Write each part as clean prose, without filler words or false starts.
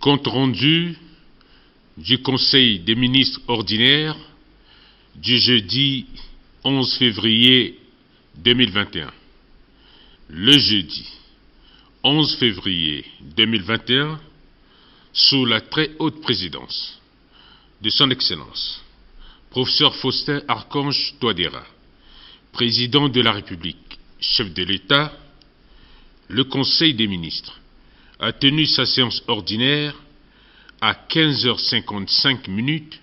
Compte rendu du Conseil des ministres ordinaire du jeudi 11 février 2021. Le jeudi 11 février 2021, sous la très haute présidence de son Excellence, professeur Faustin Archange Touadéra, président de la République, chef de l'État, le Conseil des ministres a tenu sa séance ordinaire à 15h55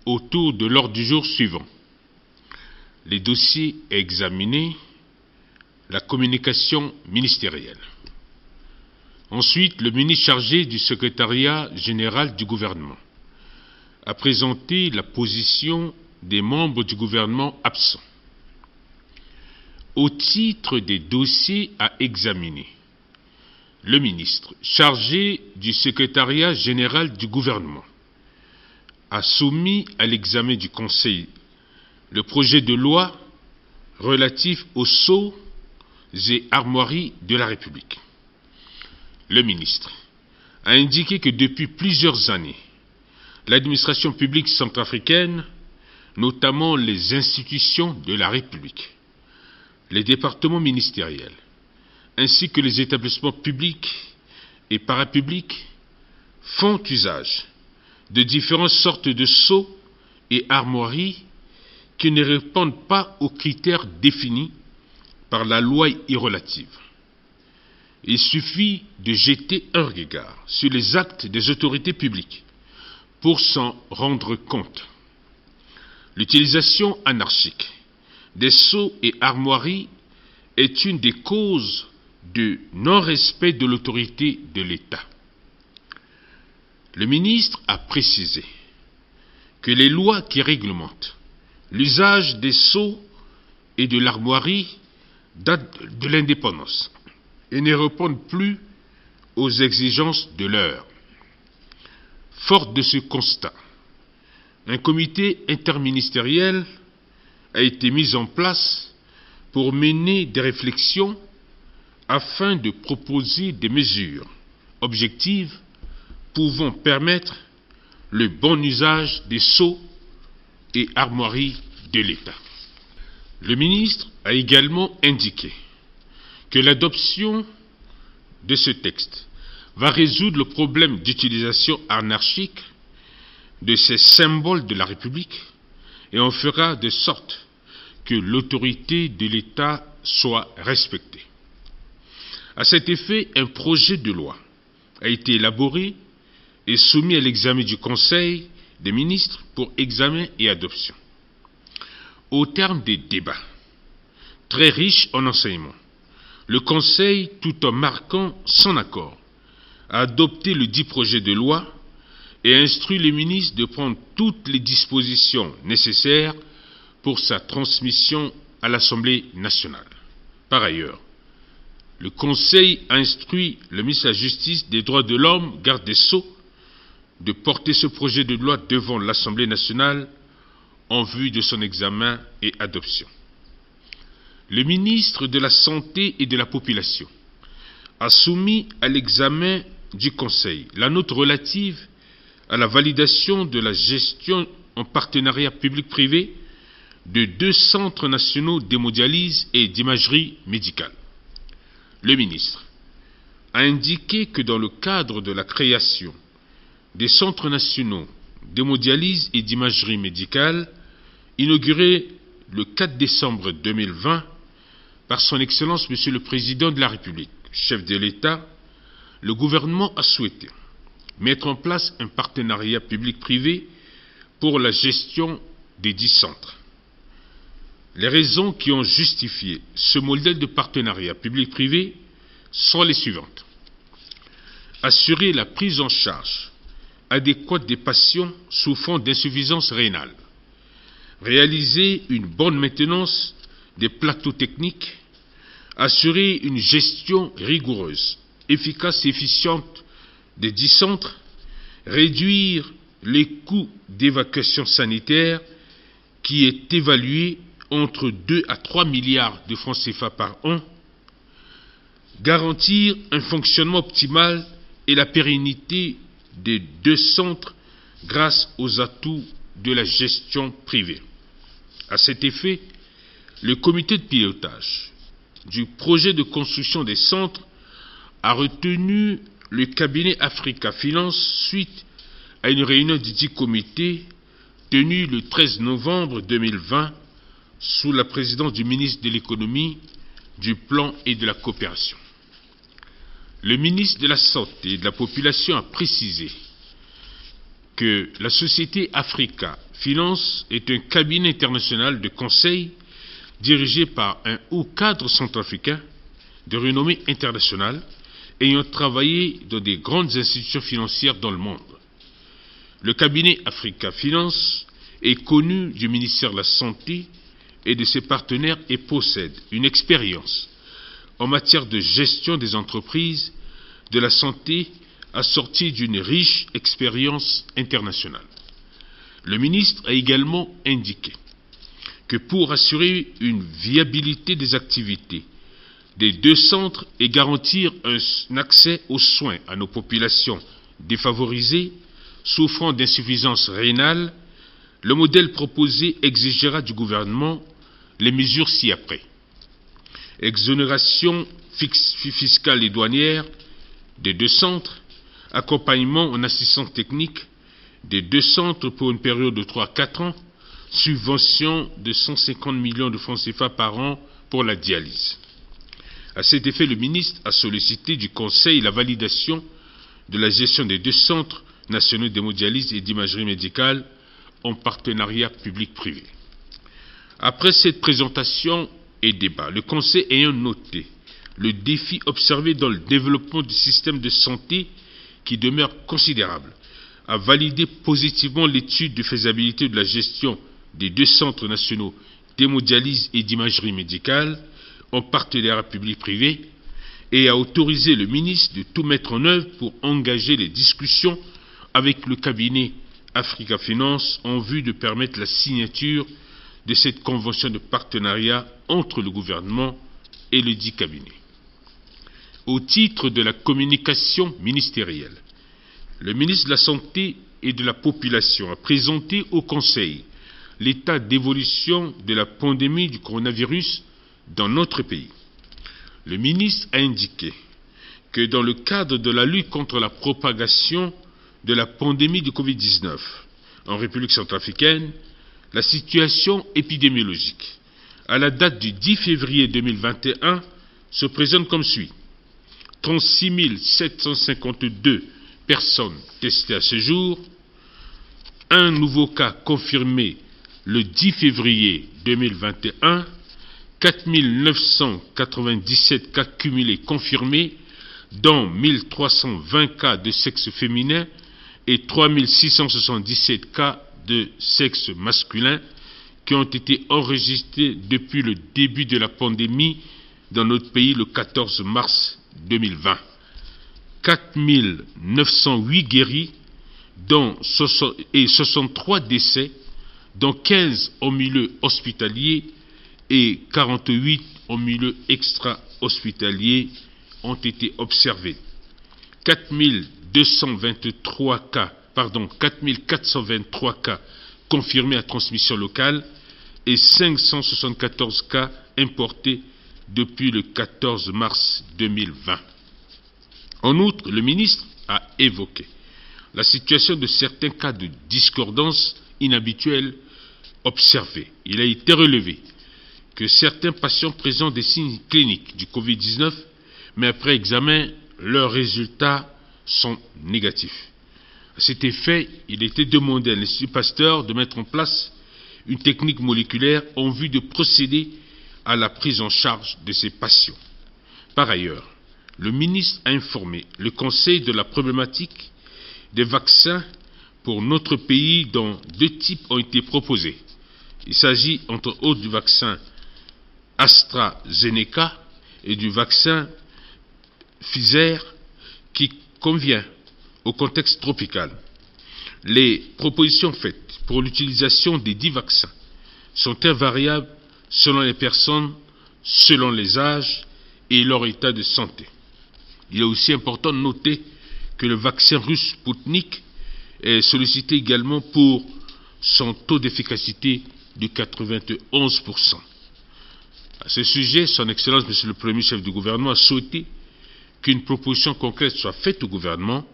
autour de l'ordre du jour suivant. Les dossiers examinés, la communication ministérielle. Ensuite, le ministre chargé du secrétariat général du gouvernement a présenté la position des membres du gouvernement absents. Au titre des dossiers à examiner, le ministre chargé du secrétariat général du gouvernement a soumis à l'examen du Conseil le projet de loi relatif aux sceaux et armoiries de la République. Le ministre a indiqué que depuis plusieurs années, l'administration publique centrafricaine, notamment les institutions de la République, les départements ministériels, ainsi que les établissements publics et parapublics, font usage de différentes sortes de sceaux et armoiries qui ne répondent pas aux critères définis par la loi y relative. Il suffit de jeter un regard sur les actes des autorités publiques pour s'en rendre compte. L'utilisation anarchique des sceaux et armoiries est une des causes de non-respect de l'autorité de l'État. Le ministre a précisé que les lois qui réglementent l'usage des sceaux et de l'armoirie datent de l'indépendance et ne répondent plus aux exigences de l'heure. Fort de ce constat, un comité interministériel a été mis en place pour mener des réflexions afin de proposer des mesures objectives pouvant permettre le bon usage des sceaux et armoiries de l'État. Le ministre a également indiqué que l'adoption de ce texte va résoudre le problème d'utilisation anarchique de ces symboles de la République et en fera de sorte que l'autorité de l'État soit respectée. À cet effet, un projet de loi a été élaboré et soumis à l'examen du Conseil des ministres pour examen et adoption. Au terme des débats, très riches en enseignements, le Conseil, tout en marquant son accord, a adopté le dit projet de loi et a instruit les ministres de prendre toutes les dispositions nécessaires pour sa transmission à l'Assemblée nationale. Par ailleurs, le Conseil a instruit le ministre de la Justice, des Droits de l'Homme, garde des Sceaux, de porter ce projet de loi devant l'Assemblée nationale en vue de son examen et adoption. Le ministre de la Santé et de la Population a soumis à l'examen du Conseil la note relative à la validation de la gestion en partenariat public-privé de 2 centres nationaux d'hémodialyse et d'imagerie médicale. Le ministre a indiqué que dans le cadre de la création des centres nationaux d'hémodialyse et d'imagerie médicale, inaugurés le 4 décembre 2020 par son Excellence Monsieur le Président de la République, chef de l'État, le gouvernement a souhaité mettre en place un partenariat public-privé pour la gestion des 10 centres. Les raisons qui ont justifié ce modèle de partenariat public-privé sont les suivantes. Assurer la prise en charge adéquate des patients souffrant d'insuffisance rénale. Réaliser une bonne maintenance des plateaux techniques. Assurer une gestion rigoureuse, efficace et efficiente des 10 centres. Réduire les coûts d'évacuation sanitaire qui est évalué entre 2 à 3 milliards de francs CFA par an. Garantir un fonctionnement optimal et la pérennité des 2 centres grâce aux atouts de la gestion privée. À cet effet, le comité de pilotage du projet de construction des centres a retenu le cabinet Africa Finance suite à une réunion du dit comité tenue le 13 novembre 2020 sous la présidence du ministre de l'économie, du plan et de la coopération. Le ministre de la Santé et de la Population a précisé que la société Africa Finance est un cabinet international de conseil dirigé par un haut cadre centrafricain de renommée internationale ayant travaillé dans des grandes institutions financières dans le monde. Le cabinet Africa Finance est connu du ministère de la Santé et de ses partenaires et possède une expérience en matière de gestion des entreprises de la santé assortie d'une riche expérience internationale. Le ministre a également indiqué que pour assurer une viabilité des activités des 2 centres et garantir un accès aux soins à nos populations défavorisées souffrant d'insuffisance rénale, le modèle proposé exigera du gouvernement les mesures ci-après. Exonération fiscale et douanière des 2 centres, accompagnement en assistance technique des 2 centres pour une période de 3 à 4 ans, subvention de 150 millions de francs CFA par an pour la dialyse. À cet effet, le ministre a sollicité du Conseil la validation de la gestion des 2 centres nationaux d'hémodialyse et d'imagerie médicale en partenariat public-privé. Après cette présentation et débat, le Conseil ayant noté le défi observé dans le développement du système de santé qui demeure considérable, a validé positivement l'étude de faisabilité de la gestion des 2 centres nationaux d'hémodialyse et d'imagerie médicale en partenariat public-privé et a autorisé le ministre de tout mettre en œuvre pour engager les discussions avec le cabinet Africa Finance en vue de permettre la signature de cette convention de partenariat entre le gouvernement et le dit cabinet. Au titre de la communication ministérielle, le ministre de la Santé et de la Population a présenté au Conseil l'état d'évolution de la pandémie du coronavirus dans notre pays. Le ministre a indiqué que dans le cadre de la lutte contre la propagation de la pandémie du Covid-19 en République centrafricaine, la situation épidémiologique à la date du 10 février 2021 se présente comme suit. 36 752 personnes testées à ce jour, un nouveau cas confirmé le 10 février 2021, 4 997 cas cumulés confirmés, dont 1320 cas de sexe féminin et 3 677 cas de sexe masculin qui ont été enregistrés depuis le début de la pandémie dans notre pays le 14 mars 2020. 4 908 guéris et 63 décès, dont 15 en milieu hospitalier et 48 en milieu extra-hospitalier ont été observés. 423 cas confirmés à transmission locale et 574 cas importés depuis le 14 mars 2020. En outre, le ministre a évoqué la situation de certains cas de discordance inhabituelle observés. Il a été relevé que certains patients présentent des signes cliniques du Covid-19, mais après examen, leurs résultats sont négatifs. À cet effet, il était demandé à l'Institut Pasteur de mettre en place une technique moléculaire en vue de procéder à la prise en charge de ces patients. Par ailleurs, le ministre a informé le Conseil de la problématique des vaccins pour notre pays dont 2 types ont été proposés. Il s'agit entre autres du vaccin AstraZeneca et du vaccin Pfizer qui convient au contexte tropical. Les propositions faites pour l'utilisation des 10 vaccins sont invariables selon les personnes, selon les âges et leur état de santé. Il est aussi important de noter que le vaccin russe Sputnik est sollicité également pour son taux d'efficacité de 91%. À ce sujet, Son Excellence, Monsieur le Premier chef du gouvernement, a souhaité qu'une proposition concrète soit faite au gouvernement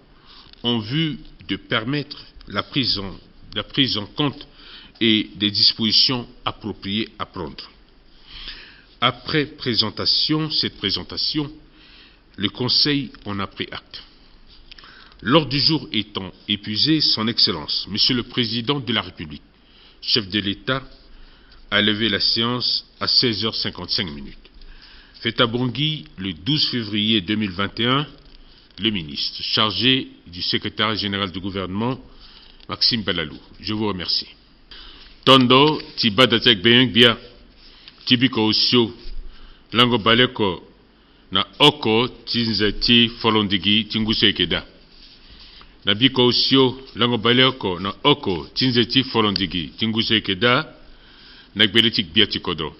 en vue de permettre la prise en compte et des dispositions appropriées à prendre. Après cette présentation, le Conseil en a pris acte. L'ordre du jour étant épuisé, Son Excellence, Monsieur le Président de la République, chef de l'État, a levé la séance à 16h55. Fait à Bangui le 12 février 2021, le ministre chargé du secrétariat général du gouvernement, Maxime Balalou. Je vous remercie. Tondo, Tibadatek Beyengbia, Tibiko Osio, Lango Baleko, na Oko, Tinzati, Folondigi, Tingusekeda. Na Biko Osio, Lango Baleko, na Oko, Tinzati, Folondigi, Tingusekeda, na Gbeletik Biatikodro.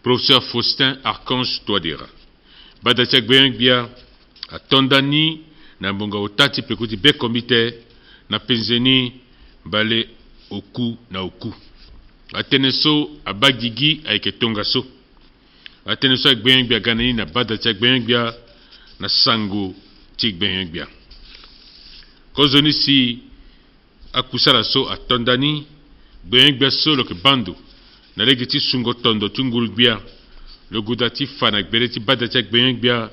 Professeur Faustin Archange Touadera. Badatek Beyengbia, a Tondani, na Mbonga Otati Pekuti Bekomite, na Penzeni, Bale Oku na Oku. Ateneso Abagigi aike Tongaso. Ateneso ak Beyengbia Ganani na Badatek Beyengbia, na Sango Tik Beyengbia. Kozoni si akusara so a Tondani, Beyengbia so loke bando. Na legiti sungo tondo tungulbia, le gudati fanak bereti Badatek Beyengbia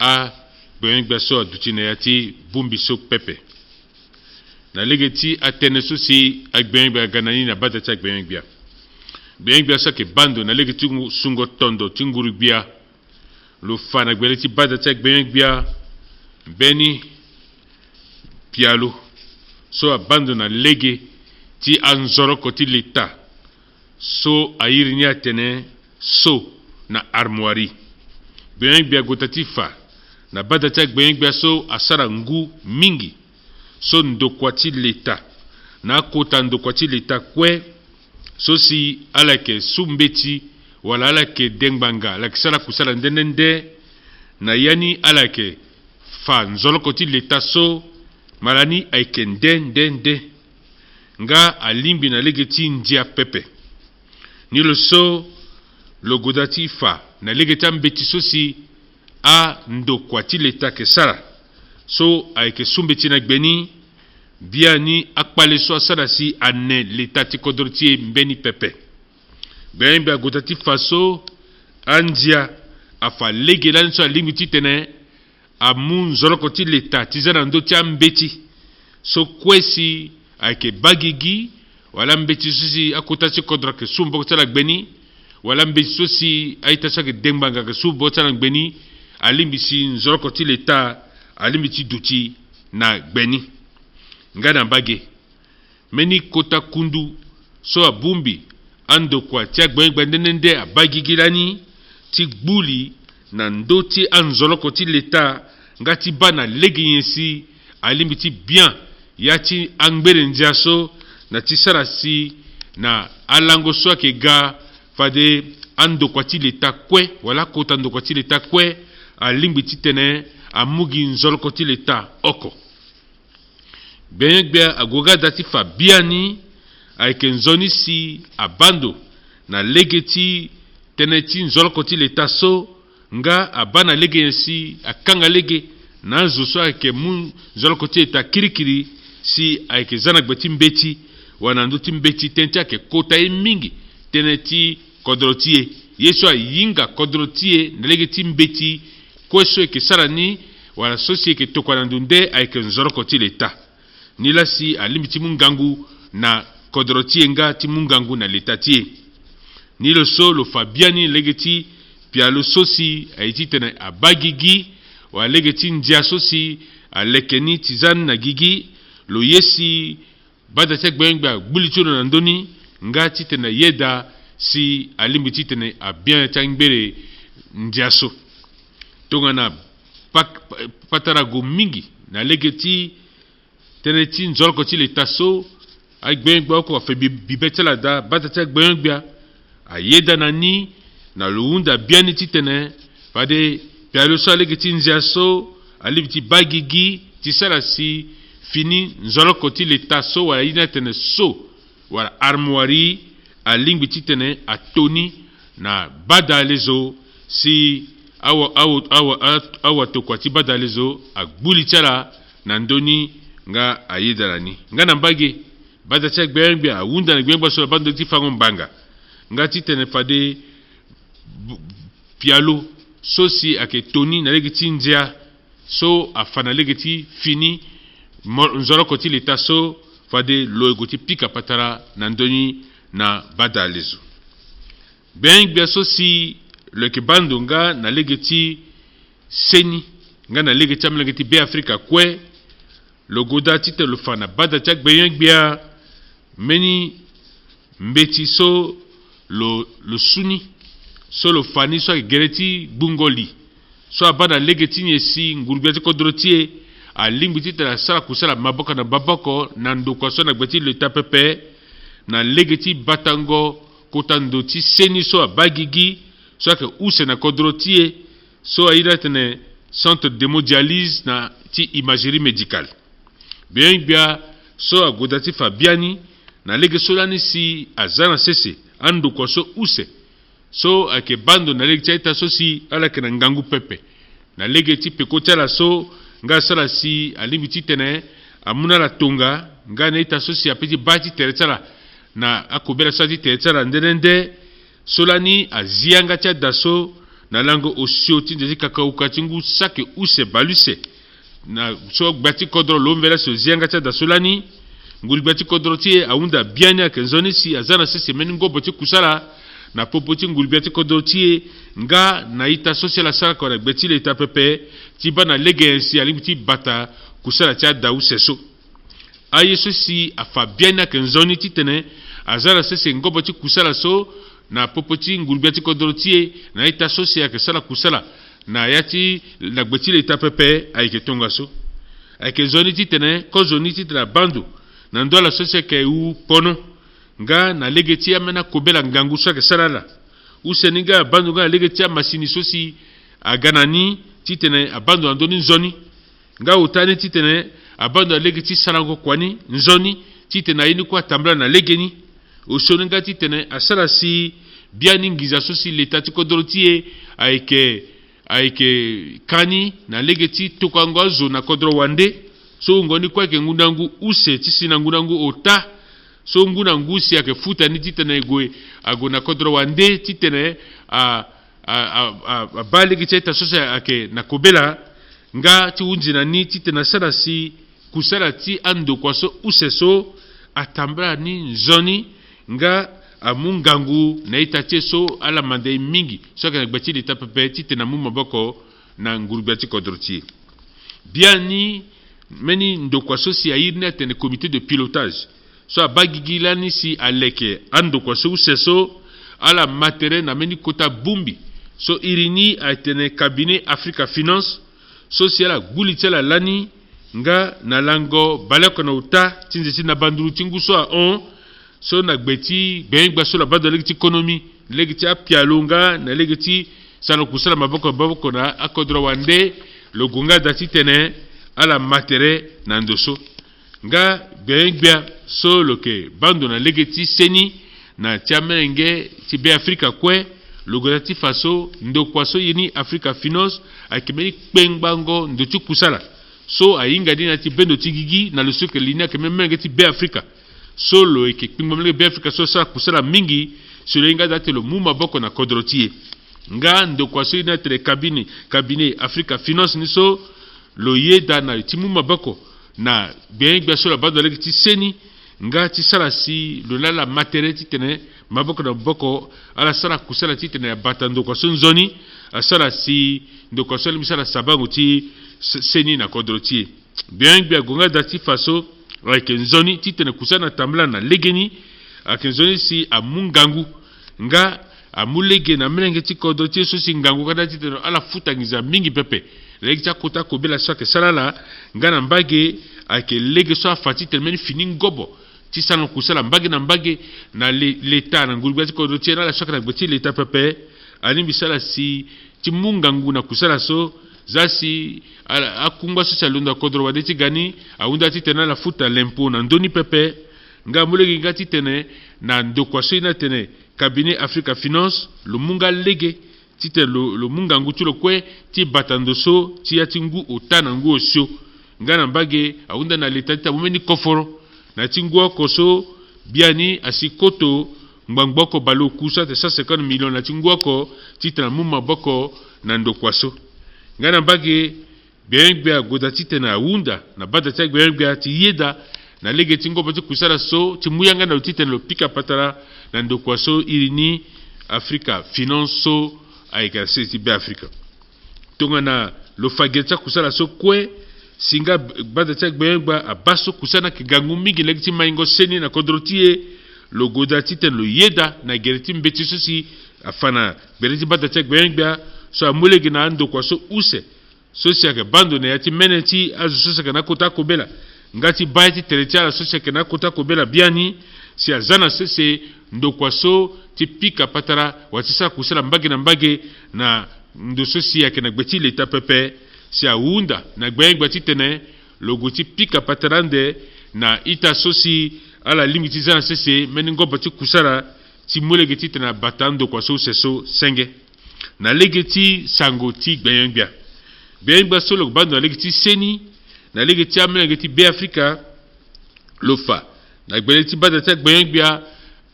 a Beyengbia so a dutinayati bumbi so pepe. Na legeti ateneso si ak Beyengbia Ganani na Badatek Beyengbia. Beyengbia so ke bando na legeti sungo tondo tungulbia, lo fanak bereti Badatek Beyengbia beni pialo so a bando na lege ti anzoro koti l'État. So ayirni atene so na armoirie. Beyengbia gotatifa na Badatek Beyengbia so asara ngu mingi. So ndokwati l'État. Na kota ndokwati l'État kwe so si alake sumbeti wala alake dengbanga alake sala kusala ndenende na yani alake fa nzolokoti l'État so malani aike ndende nga alimbi na legeti ndia pepe. Ni le so lo godati fa na legeta mbeti so si a ndokwati l'État ke sara so aike sumbeti na gbeni biani akpale so asara si ane l'État ti kodorti mbeni pepe. Beyengbia godati fa so andia afa legela so alimiti tene amun zolokoti l'État ti zana ndo ti ambeti so kwesi aike bagigi wala mbeti susi akota si kodra ke sumbo tsala gbeni wala mbeti susi aita sa ke dengbanga ke sumbo tsala gbeni alimbi si nzolokoti l'État alimbi ti duti na gbeni ngana bage meni kota kundu so abumbi ando kwa ti agbengba ndenende abagigilani ti gbuli na ndo ti anzolokoti l'État ngati bana legiyensi alimbi ti bien ya ti angbere ndia so na ti sara si na alango so ke ga fade andokwati l'État kwe wala kota andokwati l'État kwe alimbi ti tene amugi nzolokoti l'État oko. Beyengbia agoga dati fa biani aike nzoni si abando na legeti tene ti nzolokoti l'État so nga abana lege yensi akanga lege na zo so aike mun nzolokoti l'État kirikiri si aike zana gbeti mbeti wana nduti mbeti tenti ake kota e mingi tene ti kodrotie yeso yinga kodrotie nelege ti mbeti kweso eke sarani wala sosi eke tokwana ndunde aike nzolokoti l'État nila si alimiti mungangu na kodrotie nga ti mungangu na l'État tie nilo so lo fabiani legeti pialo sosi aiti tene abagigi wa legeti ndia sosi alekeni tizan na gigi lo yesi Badatek Beyengbia gbulituro na ndoni nga ti tene yeda si alimbi ti tene abien tangbere ndiaso tonga na patarago mingi na legeti tene ti nzolokoti l'État so Beyengbia ko afe bibetela da Badatek Beyengbia ayeda nani na luunda biani ti tene fade pialo so legeti ndia so alimbi ti bagigi ti sala si fini nzolo koti l'état so wala ina tene so wala armoirie a lingbi ti tene a toni na bada lezo si awa to kwa ti bada lezo a gbuli tiala na ndoni nga ayedalani nga na mbage bada tia gbengbe a wunda na gbengba so bando ti fango mbanga nga ti tene fade pialo so si ake toni na legi ti ndia so afana legi ti fini nzolo koti l'état so fade lo ego ti pika patara na ndoni na bada lezo gbengbe so si le ke bando nga na legi ti seni nga na legi ti amlegi ti be afrika kue lo goda ti te lo fana bada tia gbengbe meni mbeti so lo suni so lo fani so gereti bungoli so abada legeti nyesi ngurubeti kodrotie a lingbi ti tala sala kusala maboko na baboko na ndoko so na gbeti le tapepe na legeti batango kotando ti seni so abagigi so ke use na kodrotie so aida tene centre d'hémodialyse na ti imagerie médicale bien bia so agodati fabiani na lege solani si azana sese ando kwa so use so ake bando na lege chaita so si ala ke na ngangu pepe na lege ti peko tala so nga sala si alimbi ti tene amuna la tonga nga na ita so si apeti bati tere tala na akobela so ti tere tala ndenende solani azianga tia daso na lango osio ti ndezi kakauka tingu sake use baluse na so gbati kodro lombela so zianga tia dasolani nguli gbati kodro ti aunda biani ake nzoni si azana sese meni ngobo ti kusala na popo ti nguli gbati kodro ti nga na ita social sala ko na gbati le ita pepe ti bana lege si alimbi ti bata kusala ti adau seso aye so si afa biani ake nzoni ti tene azana sese ngobo ti kusala so na popo ti nguli gbati kodro ti na ita social ake sala kusala na yati na gbati le ita pepe ayeke tonga so ayeke nzoni ti tene ko zoni ti tene bandu na ndola sose ke u pono nga na lege ti amena kobela ngangu so ke salala useni nga bandu nga lege ti masini so si aganani ti tene abandu andoni nzoni nga utani ti tene abandu lege ti salango kwani nzoni ti tene ayini kwa tambla na legeni osoni nga ti tene asala si biani ngiza so si leta ti kodro ti ayeke kani na lege ti tokango azo na kodro wande so ngoni kwa ke ngundangu use ti sina ngundangu ota so ngundangu si ake futa ni titene goe ago na kodro wande titene a baligi cheta so ake na kobela nga ti unjina ni titena sala si kusala ti ando kwa so use so atambra ni nzoni nga amungangu na itache so ala mande mingi so ke na gbati de tapepe titena mu maboko na ngurubati kodroti biani meni ndokwa so si ayirne tene comité de pilotage so abagigilani si aleke andokwa so useso ala matere na meni kota bumbi so irini atene cabinet Africa Finance so si ala guli tela lani nga na lango baleko na uta tinzi na banduru tingu so a on so na gbeti bengba so la bado legiti economy legiti apialunga na legiti salo kusala maboko na akodro wande logunga dati tene ala matere na ndoso nga bengbia so loke bando na legeti seni na tiamenge ti be Afrika kwe logoti faso ndo kwaso yini Africa Finance akimeni kpengbango ndo ti kusala so ayinga dina ti bendo ti gigi na lusuke linia kemenge ti be Africa so lo eke kpengbango be Africa so sa kusala mingi so lenga dati lo muma boko na kodrotie nga ndo kwaso yina tre cabinet Africa Finance ni so lo yeda na timu mabako na bien so la bado legi ti seni nga ti sala si lo la matere ti tene maboko na boko ala sala kusala ti tene batando kwa so nzoni asala si ndo kwa so misala sabango ti seni na kodroti bien gonga dati faso like nzoni ti tene kusana tambla na legeni akezoni si amungangu nga amulege na mlenge ti kodroti so si ngangu kada ti tene ala futangiza mingi pepe legita kota kobela so ke salala ngana mbage ake lege so afati telmeni fini ngobo ti sala kusala mbage na mbage na leta na ngulubati ko tiena la so na gbeti leta pepe ani bisala si ti mungangu na kusala so zasi akungwa so salunda kodro wadeti gani aunda titena la futa lempo na ndoni pepe nga mulegi ngati tene na ndokwa so ina tene cabinet Africa Finance lumunga lege tite lumunga ngutulo kwe ti batandoso ti yatingu otana ngu osio nga na mbage aunda na leta ta mumeni koforo na tingu koso biani asikoto mbangboko balo kusa te 150 millions na tingu ko titana mumma boko na ndokwaso nga na mbage bien goda titena aunda na bada ta bien ti yeda na lege tingo pati kusala so ti muyanga na titena lo pika patara na ndokwaso irini Africa Finance so aika seti be Africa tonga na lo fageta kusala so kwe singa bada ta gba abaso kusana kigangu mingi legiti maingo seni na kodrotie lo goda titen lo yeda na gereti mbeti so si afana bereti bada ta gba so amulegi na ando kwa so use so si ake bando na yati meneti azu so saka na kota kobela ngati baiti teretiala so saka na kota kobela biani si azana sese ndo kwa so ti pika patara watisa kusala mbage na mbage na ndo so si ake na gbeti leta pepe si aunda na gbengba titene logo ti pika patarande na ita so si ala limiti zana sese meningo bati kusala ti mulegi titena batando kwa so seso senge na legeti sango ti gbengba solo bando na legeti seni na legeti amena legeti be Africa lofa na gbeleti badata gbengba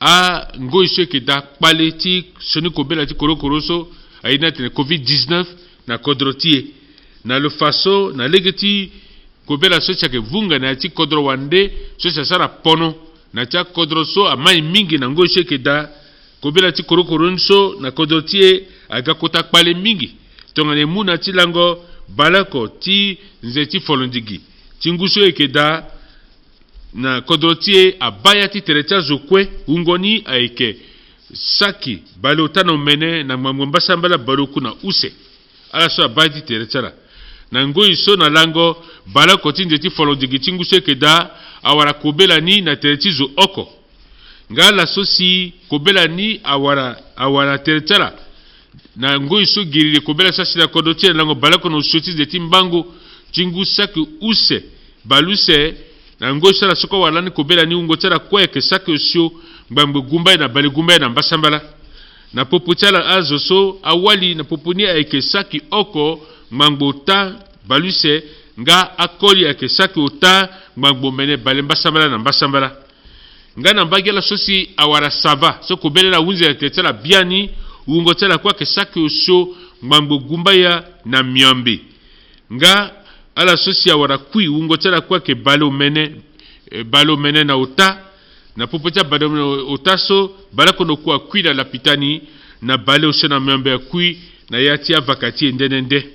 a ngo iseke da pale ti soni kobela ti korokoroso aina tene COVID-19 na kodrotie na lofaso na legeti kobela so chake vunga na ti kodro wande so sara pono na cha kodro so amai mingi na ngo iseke da kobela ti korokoronso na kodrotie aga kota pale mingi tongane muna ti lango balako ti nzeti folondigi tinguso ekeda na kodrotie abaya ti teretia zokwe ungoni aike saki balotano mene na mamwamba sambala baloku na use ala so abaya ti teretia na ngoi so na lango balako ti nzeti folondigi tinguso ekeda awara kobela ni na tereti zo oko ngala so si kobela ni awara teretia na ngoi so girire kobela sasi na kodrotie lango balako no soti de timbango tingu saki use baluse na ngoi sala soko walani kobela ni ungo tala kweke saki osio mbambe gumba na bale gumba na mbasambala na poputala azo so awali na popuni eke saki oko mangota baluse nga akoli eke saki ota mangbo mene bale mbasambala na mbasambala nga na mbagela sosi awara sava so kobela na unze ya tetala biani ungo tala kweke saki osio mangbo gumba ya na miambe nga ala sosi awara kui ungo tala kweke balo mene na ota na popota balo ota so balako no kwa kui la lapitani na bale osio na miambe ya kui na yati ya vakati ndenende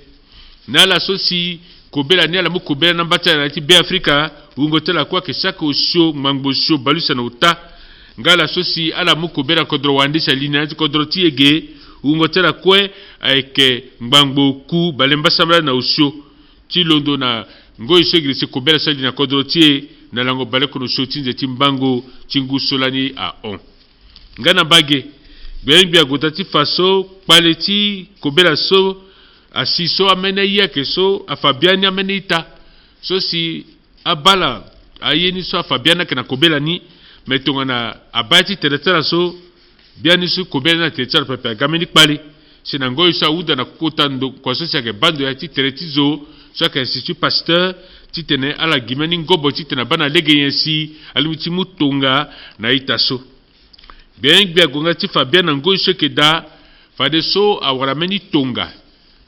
na ala sosi kobela ni ala mo kobela na mbata na ti be Africa ungo tala kweke saki osio mangbo osio balusa na ota ngala sosi ala mo kobela kodro wandisa lina ti kodro tiege ungo tala kwe aike mbangbo ku balemba sabla na osio ti londo na ngoi segri se kobela sali na kodro tie na lango baleko no shoti nzeti mbango tingu solani a on ngana bage bia gotati faso paleti kobela so asiso amene yake so afabiani amene ita so si abala ayeni so afabiana kana kobela ni metonga na abati teretara so biani so kobela na teretara pepe gameni kpali sinango isa uda na kota ndo kwa sosi yake bando ya ti teretizo so ka Institut Pasteur titene ala gimeni ngobo titena bana lege yensi alimiti mutonga na itaso bien bia gonga ti fabiana ngo iso keda fade so awara meni tonga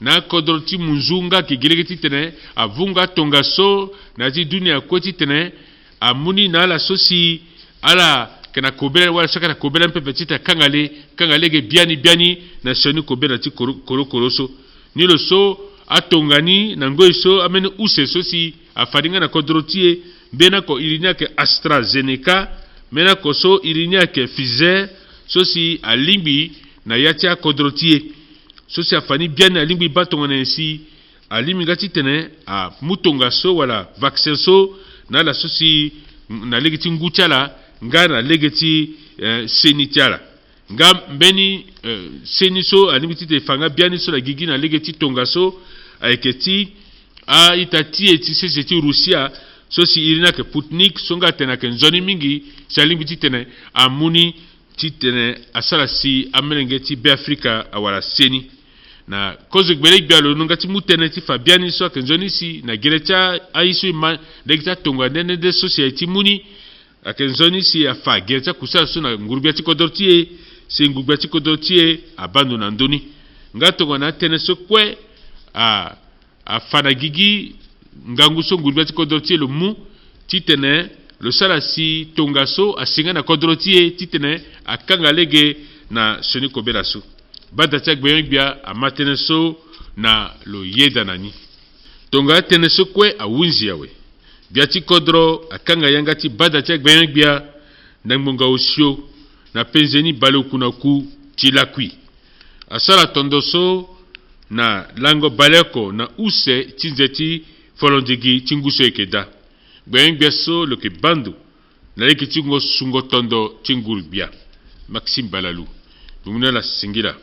na kodro ti munzunga ki gelege titene avunga tonga so na ti dunia ko titene amuni na la sosi ala kana kobela wala saka na kobela mpepe tita kangale ge biani na soni kobela ti korokoroso ni lo so atongani na ngoi so amene use so si afaringa na kodrotie bena ko irinya ke AstraZeneca mena ko so irinya ke Pfizer so si alimbi na yatia kodrotie so si afani bien alimbi batonga na si alimi ngati tene a mutonga so wala vaccin so na la so si na legeti nguchala nga na legeti senitiala nga mbeni seni so alimbi tite fanga bien so la gigi na legeti tonga so aiketi a itati eti seti Rusia so si irina ke Putnik songa tena ke nzoni mingi salimbi titene amuni titene asala si amelenge ti be Afrika awala seni na kozo gbele bialo nunga ti mutene ti Fabiani so ke nzoni si na gerecha aisu ima dekita tonga nene de society muni ake nzoni si afa gerecha kusala so na ngurubia ti kodortie si ngurubia ti kodortie abando na ndoni nga tonga na tene so kwe a fana gigi ngangu so ngurubia ti kodortie lo mu titene lo sala si tonga so asinga na kodortie titene akanga lege na soni kobela so bada tia gbia amatene so na lo yeda nani tonga tene so kwe awunzi yawe bia ti kodro akanga yanga ti bada tia gbia na ngbonga osio na penzeni balo kuna ku ti lakui asala tondo so na lango baleko na use tinzeti folondigi tinguso ekeda gbia so lo ke bandu na leki tingo sungo tondo tinguru bia Maxime Balalu Bumuna la singila